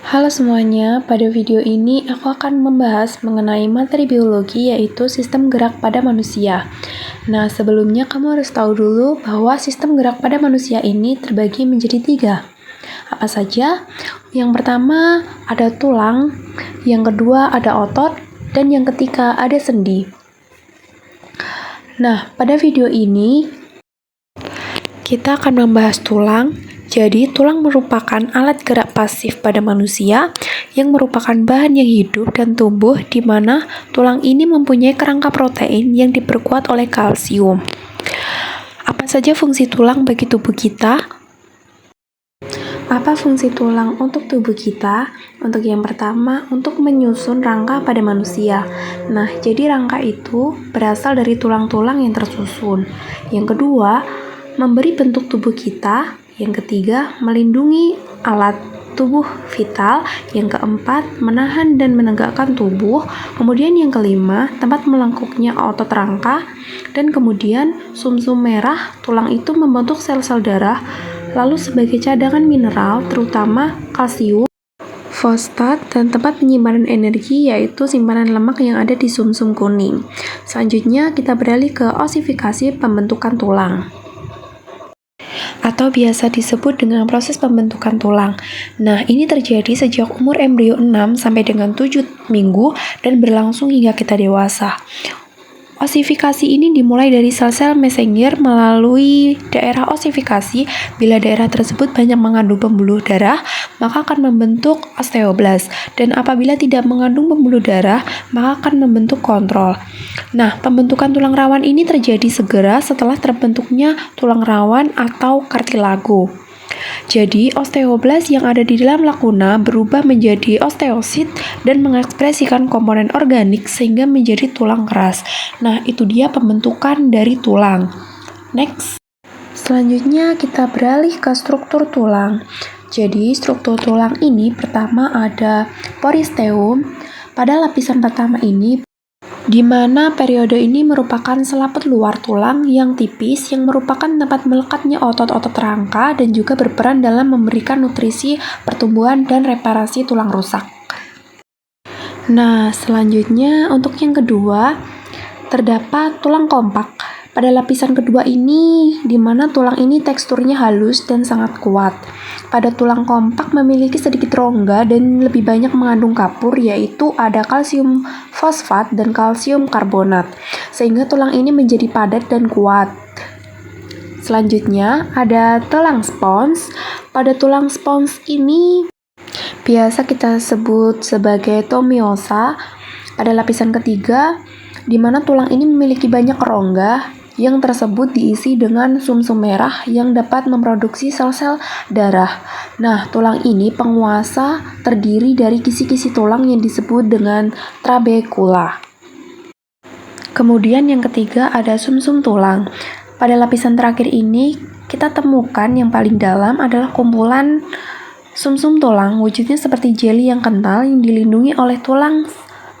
Halo semuanya, pada video ini aku akan membahas mengenai materi biologi yaitu sistem gerak pada manusia. Nah, sebelumnya kamu harus tahu dulu bahwa sistem gerak pada manusia ini terbagi menjadi 3. Apa saja? Yang pertama ada tulang, yang kedua ada otot, dan yang ketiga ada sendi. Nah, pada video ini kita akan membahas tulang. Jadi, tulang merupakan alat gerak pasif pada manusia yang merupakan bahan yang hidup dan tumbuh di mana tulang ini mempunyai kerangka protein yang diperkuat oleh kalsium. Apa saja fungsi tulang bagi tubuh kita? Apa fungsi tulang untuk tubuh kita? Untuk yang pertama, untuk menyusun rangka pada manusia. Nah, jadi rangka itu berasal dari tulang-tulang yang tersusun. Yang kedua, memberi bentuk tubuh kita. Yang ketiga, melindungi alat tubuh vital. Yang keempat, menahan dan menegakkan tubuh. Kemudian yang kelima, tempat melengkungnya otot rangka. Dan kemudian sumsum merah tulang itu membentuk sel-sel darah. Lalu sebagai cadangan mineral, terutama kalsium, fosfat, dan tempat penyimpanan energi yaitu simpanan lemak yang ada di sumsum kuning. Selanjutnya kita beralih ke osifikasi pembentukan tulang, atau biasa disebut dengan proses pembentukan tulang. Nah, ini terjadi sejak umur embrio 6 sampai dengan 7 minggu dan berlangsung hingga kita dewasa. Osifikasi ini dimulai dari sel-sel messenger melalui daerah osifikasi. Bila daerah tersebut banyak mengandung pembuluh darah, maka akan membentuk osteoblast. Dan apabila tidak mengandung pembuluh darah, maka akan membentuk kontrol. Nah, pembentukan tulang rawan ini terjadi segera setelah terbentuknya tulang rawan atau kartilago. Jadi, osteoblast yang ada di dalam lakuna berubah menjadi osteosit dan mengekspresikan komponen organik sehingga menjadi tulang keras. Nah, itu dia pembentukan dari tulang. Next. Selanjutnya kita beralih ke struktur tulang. Jadi, struktur tulang ini pertama ada poristeum. Pada lapisan pertama ini di mana periode ini merupakan selaput luar tulang yang tipis yang merupakan tempat melekatnya otot-otot rangka dan juga berperan dalam memberikan nutrisi, pertumbuhan, dan reparasi tulang rusak. Nah, selanjutnya untuk yang kedua, terdapat tulang kompak. Pada lapisan kedua ini, di mana tulang ini teksturnya halus dan sangat kuat. Pada tulang kompak memiliki sedikit rongga dan lebih banyak mengandung kapur, yaitu ada kalsium fosfat dan kalsium karbonat, sehingga tulang ini menjadi padat dan kuat. Selanjutnya, ada tulang spons. Pada tulang spons ini biasa kita sebut sebagai tomiosa. Pada lapisan ketiga, di mana tulang ini memiliki banyak rongga yang tersebut diisi dengan sumsum merah yang dapat memproduksi sel-sel darah. Nah, tulang ini penguasa terdiri dari kisi-kisi tulang yang disebut dengan trabekula. Kemudian yang ketiga ada sumsum tulang. Pada lapisan terakhir ini, kita temukan yang paling dalam adalah kumpulan sumsum tulang, wujudnya seperti jeli yang kental yang dilindungi oleh tulang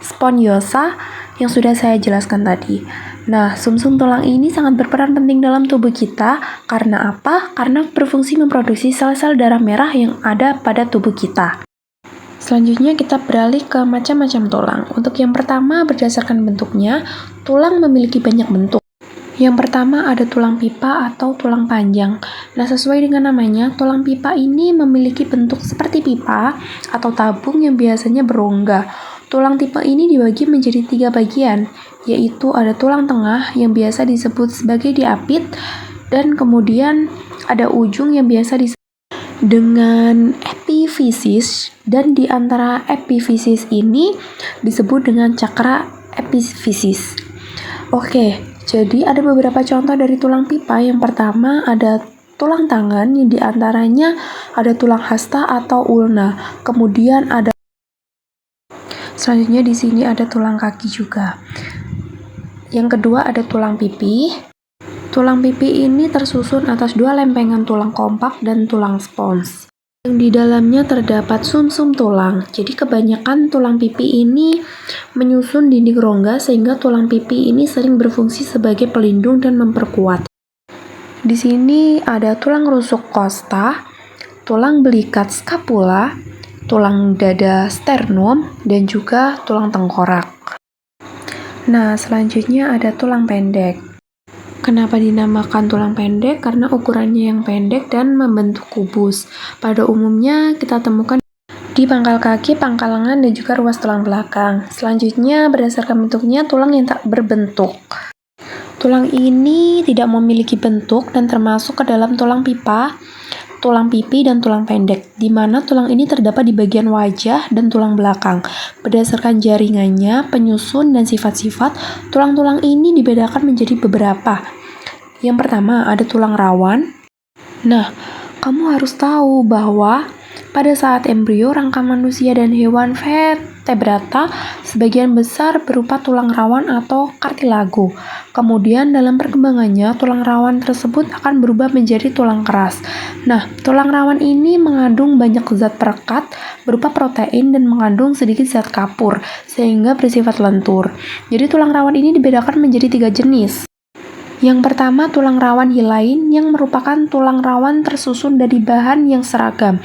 sponyosa yang sudah saya jelaskan tadi. Nah, sumsum tulang ini sangat berperan penting dalam tubuh kita. Karena apa? Karena berfungsi memproduksi sel-sel darah merah yang ada pada tubuh kita. Selanjutnya kita beralih ke macam-macam tulang. Untuk yang pertama, berdasarkan bentuknya, tulang memiliki banyak bentuk. Yang pertama ada tulang pipa atau tulang panjang. Nah, sesuai dengan namanya, tulang pipa ini memiliki bentuk seperti pipa atau tabung yang biasanya berongga. Tulang tipe ini dibagi menjadi 3 bagian, yaitu ada tulang tengah yang biasa disebut sebagai diapit, dan kemudian ada ujung yang biasa disebut dengan epifisis, dan di antara epifisis ini disebut dengan cakra epifisis. Oke, jadi ada beberapa contoh dari tulang pipa. Yang pertama ada tulang tangan yang diantaranya ada tulang hasta atau ulna. Kemudian ada selanjutnya di sini ada tulang kaki juga. Yang kedua ada tulang pipi. Tulang pipi ini tersusun atas 2 lempengan tulang kompak dan tulang spons. Yang di dalamnya terdapat sumsum tulang. Jadi kebanyakan tulang pipi ini menyusun dinding rongga sehingga tulang pipi ini sering berfungsi sebagai pelindung dan memperkuat. Di sini ada tulang rusuk costa, tulang belikat scapula, tulang dada sternum, dan juga tulang tengkorak. Nah, selanjutnya ada tulang pendek. Kenapa dinamakan tulang pendek? Karena ukurannya yang pendek dan membentuk kubus. Pada umumnya kita temukan di pangkal kaki, pangkal lengan, dan juga ruas tulang belakang. Selanjutnya, berdasarkan bentuknya, tulang yang tak berbentuk. Tulang ini tidak memiliki bentuk dan termasuk ke dalam tulang pipa, tulang pipi, dan tulang pendek, di mana tulang ini terdapat di bagian wajah dan tulang belakang. Berdasarkan jaringannya, penyusun, dan sifat-sifat, tulang-tulang ini dibedakan menjadi beberapa. Yang pertama, ada tulang rawan. Nah, kamu harus tahu bahwa pada saat embrio, rangka manusia dan hewan vertebrata sebagian besar berupa tulang rawan atau kartilago. Kemudian dalam perkembangannya, tulang rawan tersebut akan berubah menjadi tulang keras. Nah, tulang rawan ini mengandung banyak zat perekat berupa protein dan mengandung sedikit zat kapur, sehingga bersifat lentur. Jadi tulang rawan ini dibedakan menjadi 3 jenis. Yang pertama, tulang rawan hilain yang merupakan tulang rawan tersusun dari bahan yang seragam.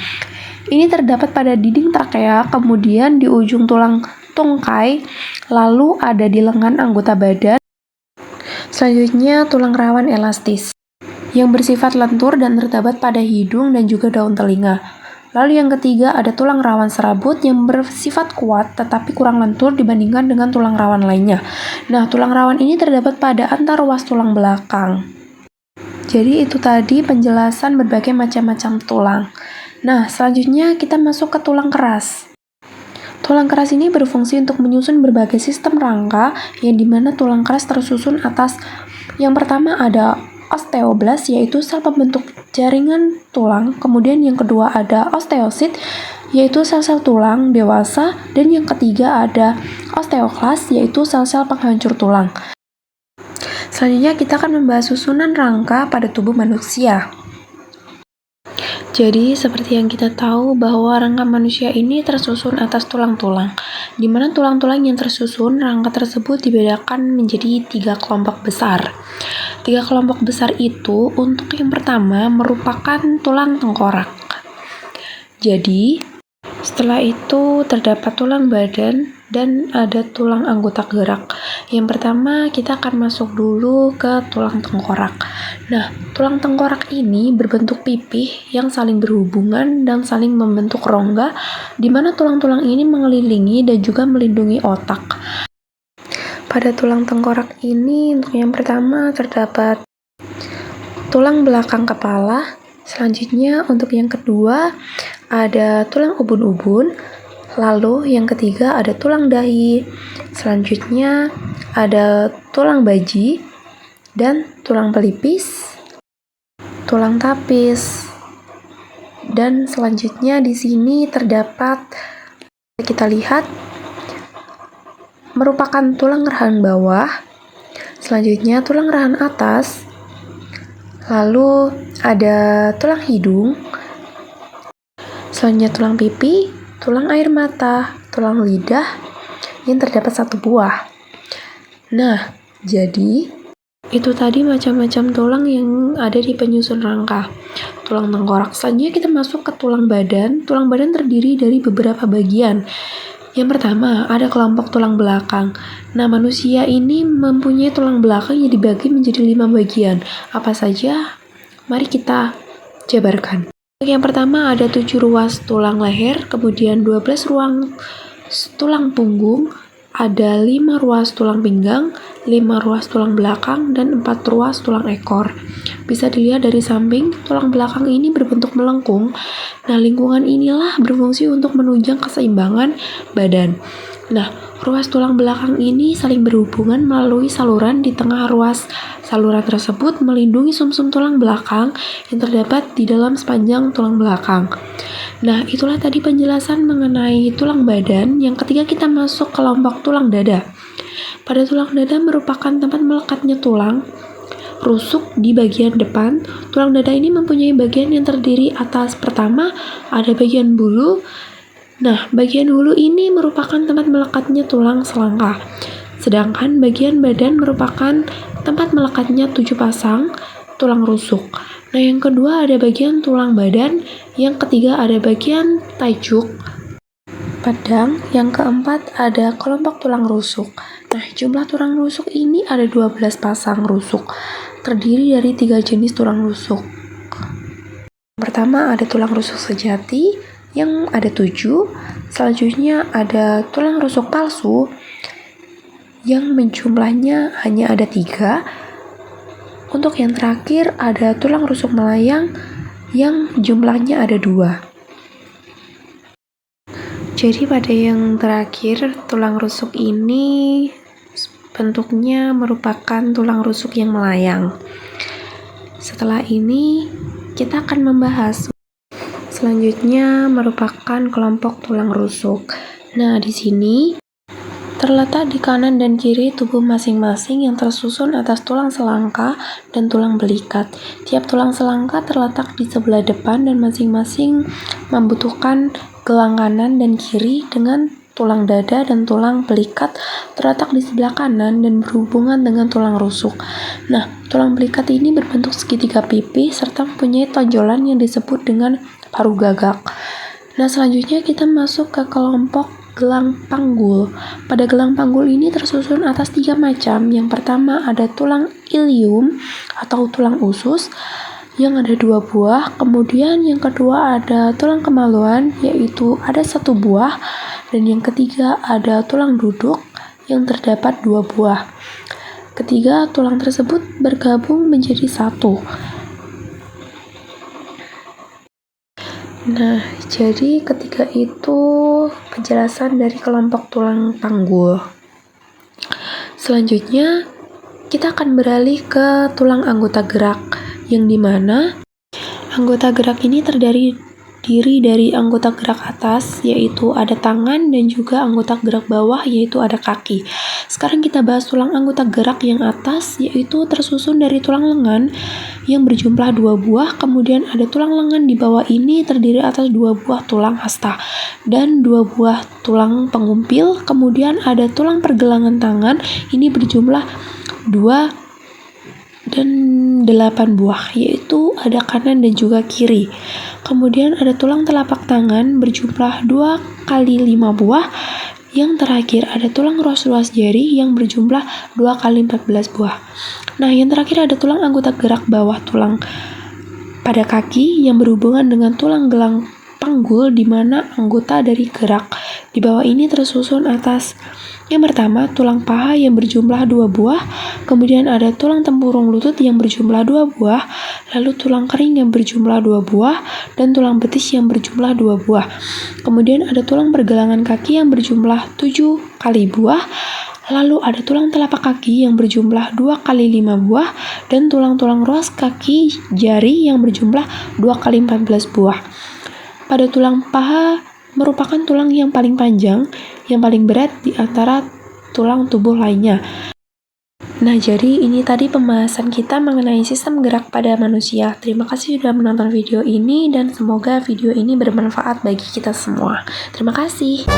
Ini terdapat pada dinding trakea, kemudian di ujung tulang tungkai, lalu ada di lengan anggota badan. Selanjutnya, tulang rawan elastis, yang bersifat lentur dan terdapat pada hidung dan juga daun telinga. Lalu yang ketiga, ada tulang rawan serabut yang bersifat kuat tetapi kurang lentur dibandingkan dengan tulang rawan lainnya. Nah, tulang rawan ini terdapat pada antar ruas tulang belakang. Jadi itu tadi penjelasan berbagai macam-macam tulang. Nah, selanjutnya kita masuk ke tulang keras. Tulang keras ini berfungsi untuk menyusun berbagai sistem rangka yang dimana tulang keras tersusun atas yang pertama ada osteoblast, yaitu sel pembentuk jaringan tulang. Kemudian yang kedua ada osteosit, yaitu sel-sel tulang dewasa. Dan yang ketiga ada osteoklas, yaitu sel-sel penghancur tulang. Selanjutnya kita akan membahas susunan rangka pada tubuh manusia. Jadi, seperti yang kita tahu bahwa rangka manusia ini tersusun atas tulang-tulang, di mana tulang-tulang yang tersusun, rangka tersebut dibedakan menjadi 3 kelompok besar. 3 kelompok besar itu, untuk yang pertama, merupakan tulang tengkorak. Jadi, setelah itu terdapat tulang badan dan ada tulang anggota gerak. Yang pertama, kita akan masuk dulu ke tulang tengkorak. Nah, tulang tengkorak ini berbentuk pipih yang saling berhubungan dan saling membentuk rongga, di mana tulang-tulang ini mengelilingi dan juga melindungi otak. Pada tulang tengkorak ini, untuk yang pertama terdapat tulang belakang kepala. Selanjutnya, untuk yang kedua, ada tulang ubun-ubun. Lalu yang ketiga ada tulang dahi. Selanjutnya ada tulang baji dan tulang pelipis, tulang tapis. Dan selanjutnya di sini terdapat, kita lihat, merupakan tulang rahan bawah. Selanjutnya tulang rahan atas. Lalu ada tulang hidung. Selanjutnya tulang pipi, tulang air mata, tulang lidah, yang terdapat 1 buah. Nah, jadi itu tadi macam-macam tulang yang ada di penyusun rangka tulang tengkorak. Selanjutnya kita masuk ke tulang badan. Tulang badan terdiri dari beberapa bagian. Yang pertama, ada kelompok tulang belakang. Nah, manusia ini mempunyai tulang belakang yang dibagi menjadi 5 bagian. Apa saja? Mari kita jabarkan. Yang pertama ada 7 ruas tulang leher, kemudian 12 ruang tulang punggung, ada 5 ruas tulang pinggang, 5 ruas tulang belakang, dan 4 ruas tulang ekor. Bisa dilihat dari samping, tulang belakang ini berbentuk melengkung. Nah, lingkungan inilah berfungsi untuk menunjang keseimbangan badan. Nah, ruas tulang belakang ini saling berhubungan melalui saluran di tengah ruas. Saluran tersebut melindungi sumsum tulang belakang yang terdapat di dalam sepanjang tulang belakang. Nah, itulah tadi penjelasan mengenai tulang badan. Yang ketiga kita masuk ke kelompok tulang dada. Pada tulang dada merupakan tempat melekatnya tulang rusuk di bagian depan. Tulang dada ini mempunyai bagian yang terdiri atas. Pertama, ada bagian bulu. Nah, bagian hulu ini merupakan tempat melekatnya tulang selangka. Sedangkan bagian badan merupakan tempat melekatnya 7 pasang tulang rusuk. Nah, yang kedua ada bagian tulang badan. Yang ketiga ada bagian tajuk. pedang. Yang keempat ada kelompok tulang rusuk. Nah, jumlah tulang rusuk ini ada 12 pasang rusuk, terdiri dari 3 jenis tulang rusuk. Pertama ada tulang rusuk sejati yang ada 7. Selanjutnya ada tulang rusuk palsu yang jumlahnya hanya ada 3. Untuk yang terakhir ada tulang rusuk melayang yang jumlahnya ada 2. Jadi pada yang terakhir, tulang rusuk ini bentuknya merupakan tulang rusuk yang melayang. Setelah ini, kita akan membahas selanjutnya merupakan kelompok tulang rusuk. Nah, di sini terletak di kanan dan kiri tubuh masing-masing yang tersusun atas tulang selangka dan tulang belikat. Tiap tulang selangka terletak di sebelah depan dan masing-masing membutuhkan gelang kanan dan kiri, dengan tulang dada dan tulang belikat terletak di sebelah kanan dan berhubungan dengan tulang rusuk. Nah, tulang belikat ini berbentuk segitiga pipih serta mempunyai tonjolan yang disebut dengan paruh gagak. Nah, selanjutnya kita masuk ke kelompok gelang panggul. Pada gelang panggul ini tersusun atas 3 macam. Yang pertama ada tulang ilium atau tulang usus yang ada 2 buah. Kemudian yang kedua ada tulang kemaluan, yaitu ada 1 buah. Dan yang ketiga ada tulang duduk yang terdapat 2 buah. Ketiga tulang tersebut bergabung menjadi 1. Nah, jadi ketika itu penjelasan dari kelompok tulang panggul. Selanjutnya, kita akan beralih ke tulang anggota gerak, yang dimana anggota gerak ini terdiri dari anggota gerak atas, yaitu ada tangan, dan juga anggota gerak bawah, yaitu ada kaki. Sekarang kita bahas tulang anggota gerak yang atas, yaitu tersusun dari tulang lengan yang berjumlah 2 buah, kemudian ada tulang lengan di bawah ini terdiri atas 2 buah tulang hasta dan 2 buah tulang pengumpil, kemudian ada tulang pergelangan tangan, ini berjumlah 2 dan 8 buah, yaitu ada kanan dan juga kiri. Kemudian ada tulang telapak tangan berjumlah 2 kali 5 buah. Yang terakhir ada tulang ruas-ruas jari yang berjumlah 2 kali 14 buah. Nah, yang terakhir ada tulang anggota gerak bawah tulang pada kaki yang berhubungan dengan tulang gelang panggul, di mana anggota dari gerak di bawah ini tersusun atas yang pertama tulang paha yang berjumlah 2 buah, kemudian ada tulang tempurung lutut yang berjumlah 2 buah, lalu tulang kering yang berjumlah 2 buah, dan tulang betis yang berjumlah 2 buah. Kemudian ada tulang pergelangan kaki yang berjumlah 7 kali buah, lalu ada tulang telapak kaki yang berjumlah 2 kali 5 buah, dan tulang-tulang ruas kaki jari yang berjumlah 2 kali 14 buah. Pada tulang paha merupakan tulang yang paling panjang, yang paling berat di antara tulang tubuh lainnya. Nah, jadi ini tadi pembahasan kita mengenai sistem gerak pada manusia. Terima kasih sudah menonton video ini dan semoga video ini bermanfaat bagi kita semua. Terima kasih.